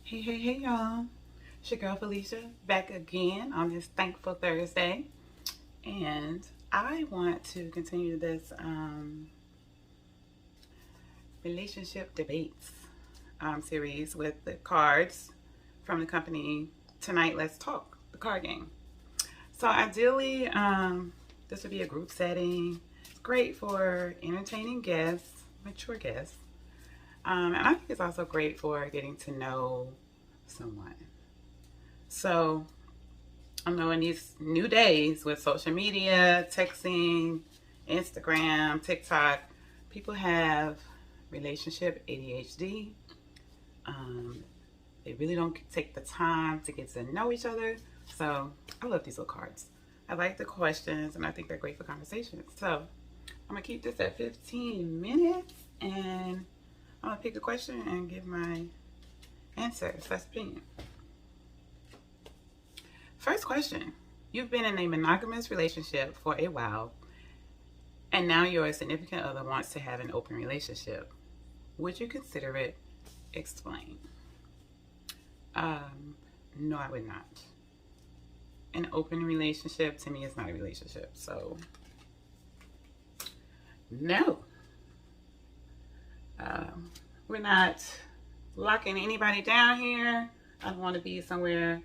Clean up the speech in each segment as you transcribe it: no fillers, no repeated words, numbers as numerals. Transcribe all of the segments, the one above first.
Hey, y'all. It's your girl Felicia back again on this Thankful Thursday. And I want to continue this relationship debates series with the cards from the company Tonight Let's Talk, the card game. So, ideally, this would be a group setting. It's great for entertaining guests, mature guests. And I think it's also great for getting to know someone. So, I know in these new days with social media, texting, Instagram, TikTok, people have relationship ADHD. They really don't take the time to get to know each other. So, I love these little cards. I like the questions and I think they're great for conversations. So, I'm going to keep this at 15 minutes and I'm going to pick a question and give my answer. First opinion. First question. You've been in a monogamous relationship for a while, and now your significant other wants to have an open relationship. Would you consider it? Explain. No, I would not. An open relationship to me is not a relationship, so no. We're not locking anybody down here. I don't want to be somewhere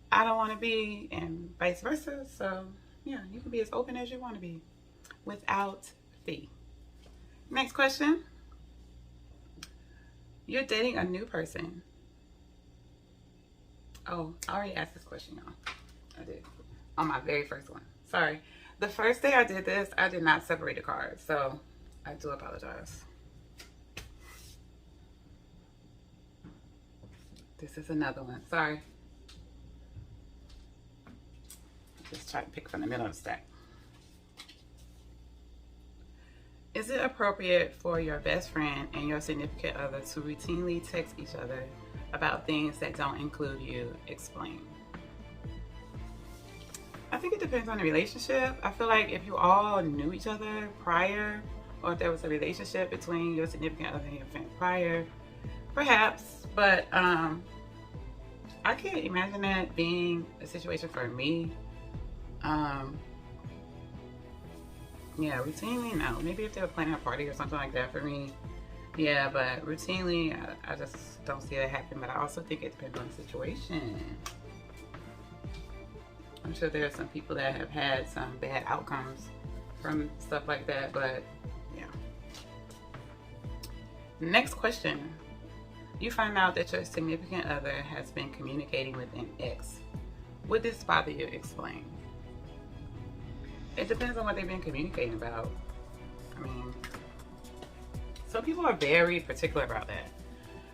I don't want to be, and vice versa. So, yeah, you can be as open as you want to be without fee. Next question. You're dating a new person. Oh, I already asked this question, y'all. I did. On my very first one. Sorry. The first day I did this, I did not separate the cards. So, I do apologize. This is another one. Sorry. Just try to pick from the middle of the stack. Is it appropriate for your best friend and your significant other to routinely text each other about things that don't include you? Explain. I think it depends on the relationship. I feel like if you all knew each other prior, or if there was a relationship between your significant other and your friend prior, perhaps. But I can't imagine that being a situation for me. Yeah, routinely, no. Maybe if they were planning a party or something like that for me, yeah, but routinely, I just don't see that happen. But I also think it depends on the situation. I'm sure there are some people that have had some bad outcomes from stuff like that, but yeah. Next question. You find out that your significant other has been communicating with an ex. Would this bother you? Explain. It depends on what they've been communicating about. I mean, some people are very particular about that.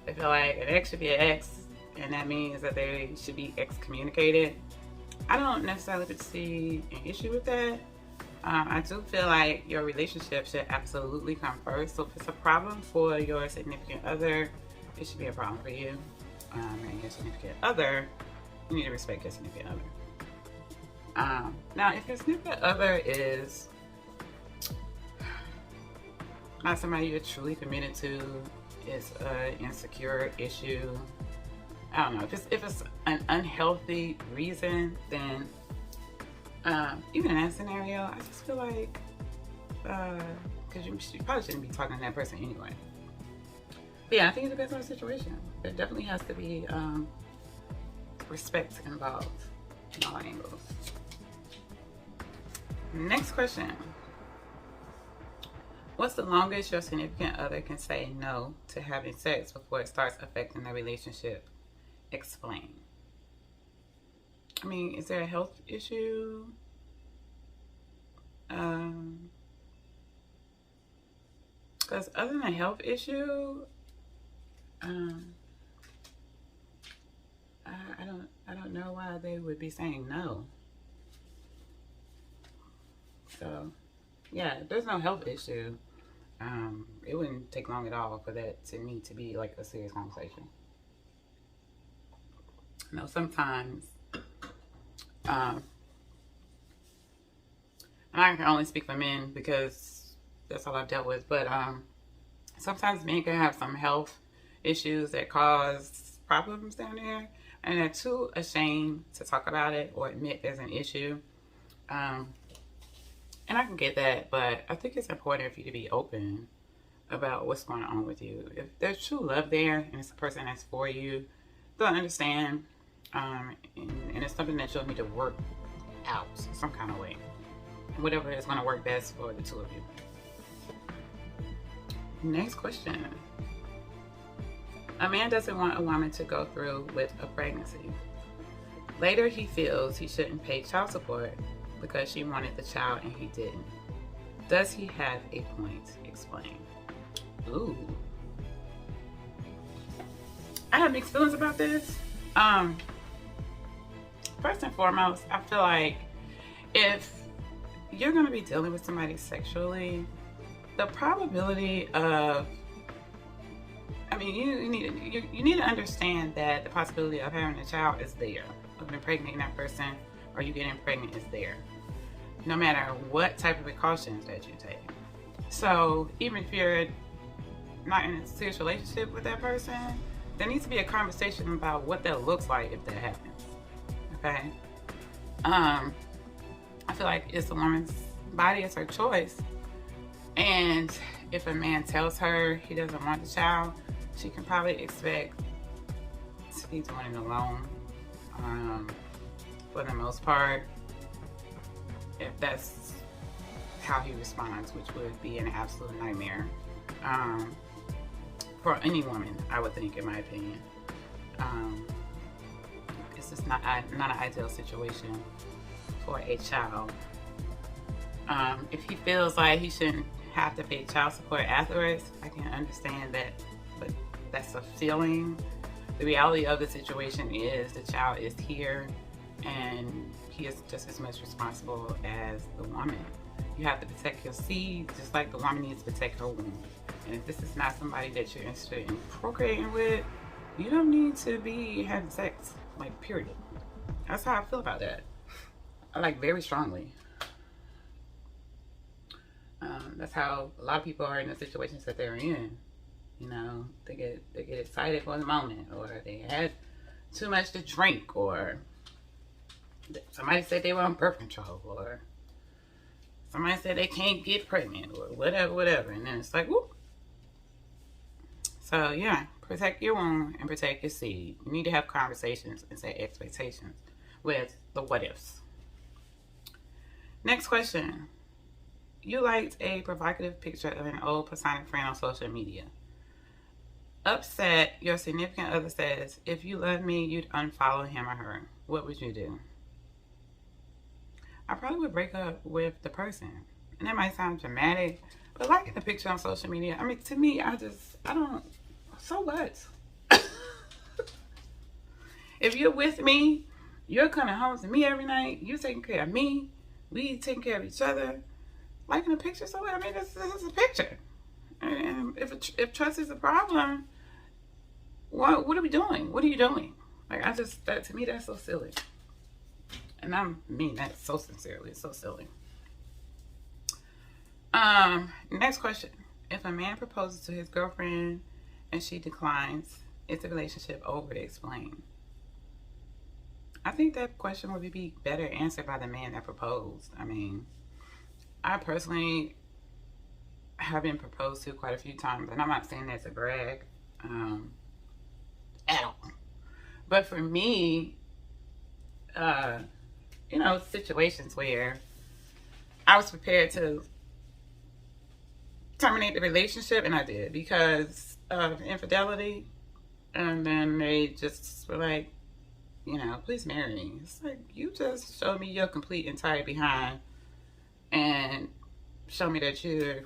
They feel like an ex should be an ex, and that means that they should be excommunicated. I don't necessarily see an issue with that. I do feel like your relationship should absolutely come first. So if it's a problem for your significant other, it should be a problem for you and your significant other. You need to respect your significant other. Now, if your significant other is not somebody you're truly committed to, it's an insecure issue, I don't know, if it's an unhealthy reason, then even in that scenario, I just feel like, because you probably shouldn't be talking to that person anyway. But yeah, I think it depends on the situation. There definitely has to be respect involved in all angles. Next question. What's the longest your significant other can say no to having sex before it starts affecting the relationship? Explain. I mean, is there a health issue? Because other than a health issue, I don't know why they would be saying no. So, yeah, if there's no health issue, it wouldn't take long at all for that to me to be like a serious conversation. You know, sometimes, and I can only speak for men because that's all I've dealt with, but sometimes men can have some health issues that cause problems down there and they're too ashamed to talk about it or admit there's an issue. And I can get that, but I think it's important for you to be open about what's going on with you. If there's true love there and it's a person that's for you, they'll understand. And it's something that you'll need to work out some kind of way. Whatever is going to work best for the two of you. Next question. A man doesn't want a woman to go through with a pregnancy. Later, he feels he shouldn't pay child support because she wanted the child and he didn't. Does he have a point? Explain. Ooh. I have mixed feelings about this. First and foremost, I feel like if you're going to be dealing with somebody sexually, the probability of, I mean, you need to understand that the possibility of having a child is there, of impregnating that person or you getting pregnant is there, no matter what type of precautions that you take. So even if you're not in a serious relationship with that person, there needs to be a conversation about what that looks like if that happens. Okay? I feel like it's a woman's body, it's her choice. And if a man tells her he doesn't want the child, she can probably expect to be doing it alone. For the most part, if that's how he responds, which would be an absolute nightmare for any woman, I would think, in my opinion. It's just not an ideal situation for a child. If he feels like he shouldn't have to pay child support afterwards, I can understand that, but that's a feeling. The reality of the situation is the child is here and he is just as much responsible as the woman. You have to protect your seed just like the woman needs to protect her womb. And if this is not somebody that you're interested in procreating with, you don't need to be having sex, like, period. That's how I feel about that. I like very strongly. That's how a lot of people are in the situations that they're in. You know, they get excited for the moment, or they had too much to drink, or somebody said they were on birth control, or somebody said they can't get pregnant, or whatever. And then it's like, whoop. So yeah, protect your womb and protect your seed. You need to have conversations and set expectations with the what ifs. Next question. You liked a provocative picture of an old platonic friend on social media. Upset, your significant other says, if you love me, you'd unfollow him or her. What would you do? I probably would break up with the person. And that might sound dramatic, but liking the picture on social media, I mean, to me, I don't, so what? If you're with me, you're coming home to me every night, you taking care of me, we taking care of each other. Liking a picture, so I mean, this is a picture. And if trust is a problem, what are we doing? What are you doing? Like, that to me, that's so silly. And I mean that so sincerely. It's so silly. Next question. If a man proposes to his girlfriend and she declines, is the relationship over? Explain. I think that question would be better answered by the man that proposed. I mean, I personally have been proposed to quite a few times, and I'm not saying that to brag at all. But for me, you know, situations where I was prepared to terminate the relationship, and I did because of infidelity, and then they just were like, you know, please marry me. It's like, you just showed me your complete entire behind and show me that you're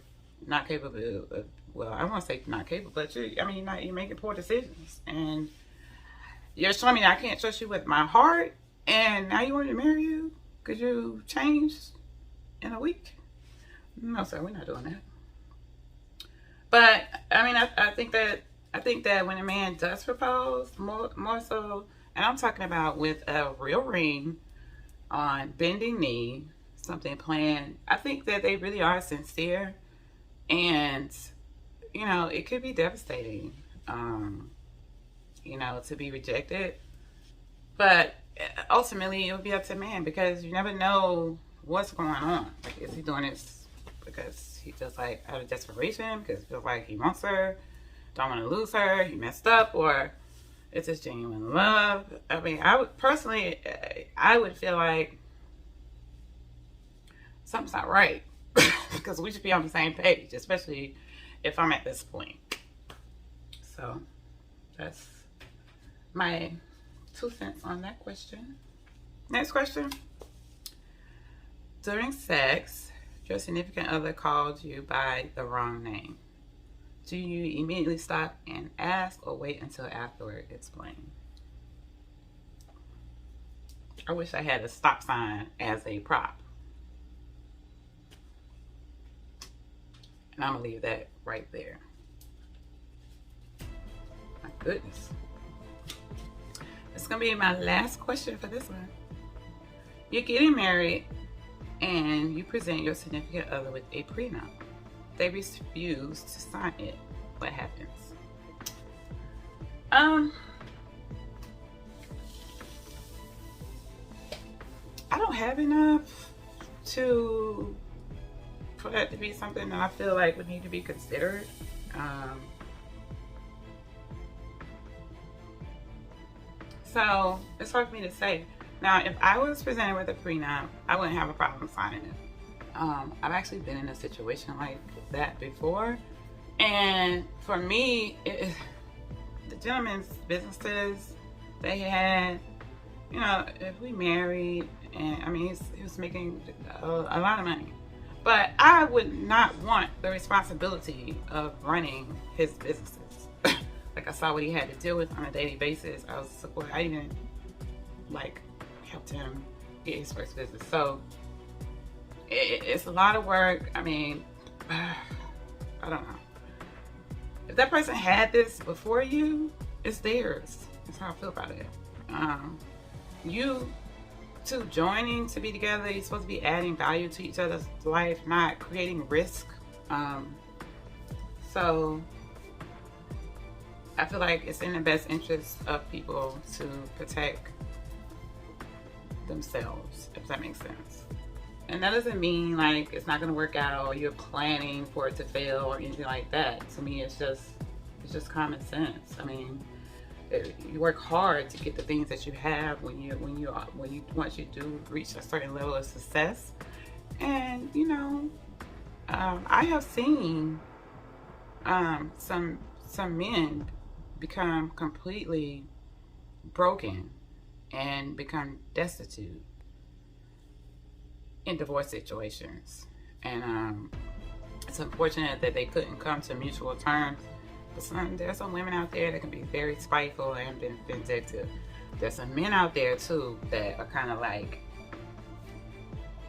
not capable of, well, I won't say not capable, but you're making poor decisions. And you're showing me that I can't trust you with my heart, and now you want me to marry you because you changed in a week? No, sir, we're not doing that. But, I mean, I think that when a man does propose, more so, and I'm talking about with a real ring on bending knee, something planned, I think that they really are sincere, and you know, it could be devastating. you know, to be rejected. But ultimately, it would be up to the man, because you never know what's going on. Like, is he doing this because he feels like out of desperation, because he feels like he wants her, don't want to lose her, he messed up, or it's just genuine love? I mean, I would personally, I would feel like something's not right, because we should be on the same page, especially if I'm at this point. So that's my 2 cents on that question. Next question. During sex, your significant other called you by the wrong name. Do you immediately stop and ask, or wait until afterward? Explain. I wish I had a stop sign as a prop. And I'm gonna leave that right there. My goodness. It's gonna be my last question for this one. You're getting married and you present your significant other with a prenup. They refuse to sign it. What happens? I don't have enough for that to be something that I feel like would need to be considered. So it's hard for me to say. Now, if I was presented with a prenup, I wouldn't have a problem signing it. I've actually been in a situation like that before, and for me, the gentleman's businesses, they had, you know, if we married, and I mean, he was making a lot of money, but I would not want the responsibility of running his businesses. Like, I saw what he had to deal with on a daily basis. I even like helped him get his first business. So it's a lot of work. I mean, I don't know. If that person had this before you, it's theirs. That's how I feel about it. You two joining to be together, you're supposed to be adding value to each other's life, not creating risk. So I feel like it's in the best interest of people to protect themselves, if that makes sense. And that doesn't mean like it's not going to work out or you're planning for it to fail or anything like that. To me, it's just common sense. I mean, you work hard to get the things that you have once you do reach a certain level of success. And you know, I have seen some men become completely broken and become destitute in divorce situations, and it's unfortunate that they couldn't come to mutual terms. But there's some women out there that can be very spiteful and vindictive. There's some men out there too that are kind of like,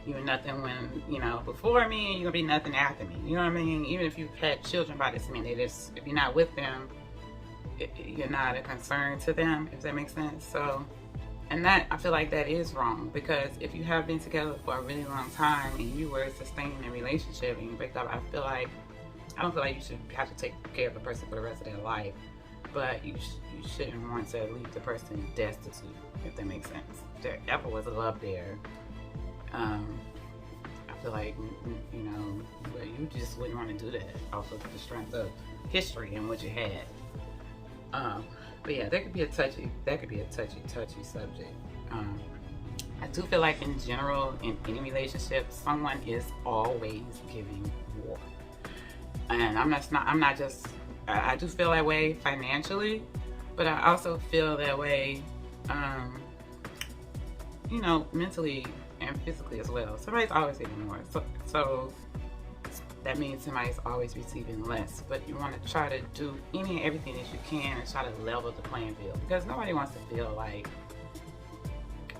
you're nothing when, you know, before me, you're gonna be nothing after me. You know what I mean? Even if you've had children by this man, if you're not with them, you're not a concern to them, if that makes sense. So, and that, I feel like that is wrong, because if you have been together for a really long time and you were sustaining a relationship and you break up, I don't feel like you should have to take care of the person for the rest of their life, but you shouldn't want to leave the person destitute, if that makes sense. There ever was a love there. I feel like, you know, you just wouldn't want to do that off of the strength of history and what you had. But yeah, that could be a touchy subject. I do feel like in general, in any relationship, someone is always giving more. And I do feel that way financially, but I also feel that way, you know, mentally and physically as well. Somebody's always giving more. So that means somebody's always receiving less. But you want to try to do any and everything that you can and try to level the playing field, because nobody wants to feel like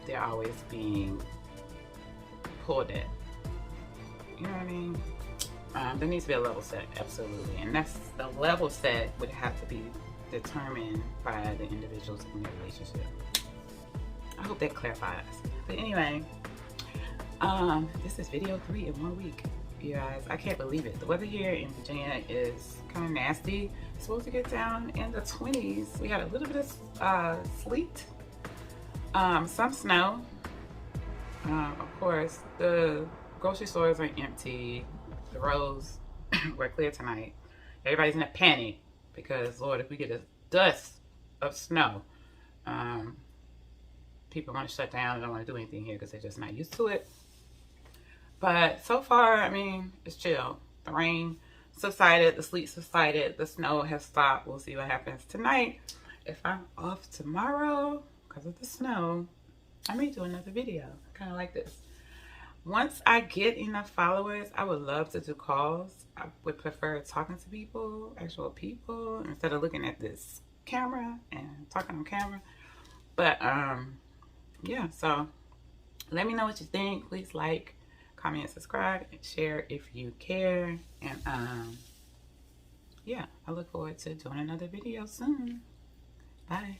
they're always being pulled at. You know what I mean? There needs to be a level set, absolutely. And the level set would have to be determined by the individuals in the relationship. I hope that clarifies. But anyway, this is video 3 in 1 week. you guys. I can't believe it. The weather here in Virginia is kind of nasty. It's supposed to get down in the 20s. We had a little bit of sleet, some snow. Of course, the grocery stores are empty. The roads were clear tonight. Everybody's in a panic because, Lord, if we get a dust of snow, people want to shut down and don't want to do anything here because they're just not used to it. But so far, I mean, it's chill. The rain subsided, the sleet subsided, the snow has stopped. We'll see what happens tonight. If I'm off tomorrow because of the snow, I may do another video, kind of like this. Once I get enough followers, I would love to do calls. I would prefer talking to people, actual people, instead of looking at this camera and talking on camera. But yeah, so let me know what you think. Please like, comment, subscribe, and share if you care. And yeah, I look forward to doing another video soon. Bye.